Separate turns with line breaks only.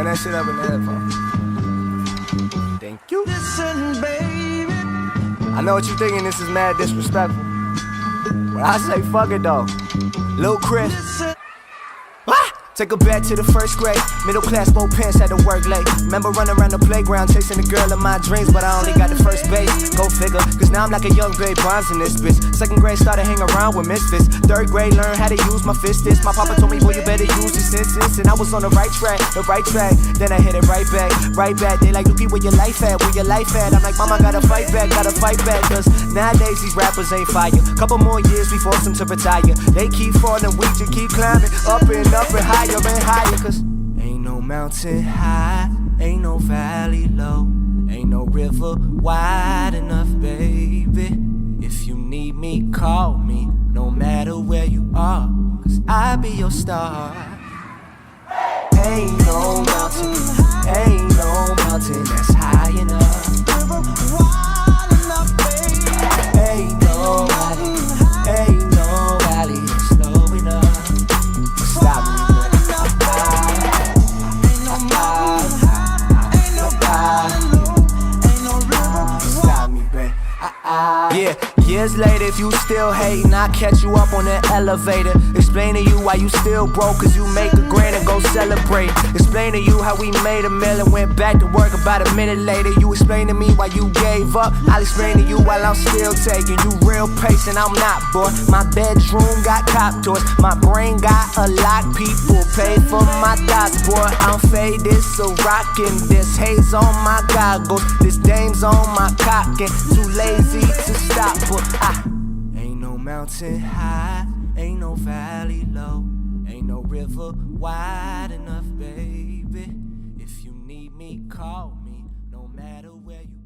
Turn that shit up in the headphones. Thank you.
Listen, baby.
I know what you thinking, this is mad disrespectful, but I say fuck it though. Lil' Chris.
Listen.
Take her back to the first grade. Middle class, both pants had to work late. Remember running around the playground chasing the girl of my dreams, but I only got the first base. Go figure, cause now I'm like a young Barry Bonds in this bitch. Second grade started hanging around with misfits. Third grade learned how to use my fistis. My papa told me, boy, you better use your senses. And I was on the right track. Then I hit it right back. They like, Lukey, where your life at? Where your life at? I'm like, mama, gotta fight back. Cause nowadays these rappers ain't fire. Couple more years we force them to retire. They keep falling, we just keep climbing. Up and higher and higher. Cause ain't no mountain high, ain't no valley low, ain't no river wide enough, baby. If you need me, call me, no matter where you are, cause I'll be your star. Ain't no mountain that's high enough,
River wide enough, baby.
ain't no valley that's low enough. Stop me. Yeah, years later, if you still hating, I'll catch you up on the elevator. Explain to you why you still broke, cause you make a grand and go celebrate. Explain to you how we made a meal and went back to work about a minute later. You explain to me why you gave up, I'll explain to you while I'm still taking. You real patient, I'm not, boy. My bedroom got cop doors, my brain got a lock. People pay for my thoughts, boy. I'm faded, so rockin' this haze on my goggles. This dame's on my cock and too lazy to stop, but ain't no mountain high, ain't no valley low, ain't no river wide enough, baby. If you need me, call me, no matter where you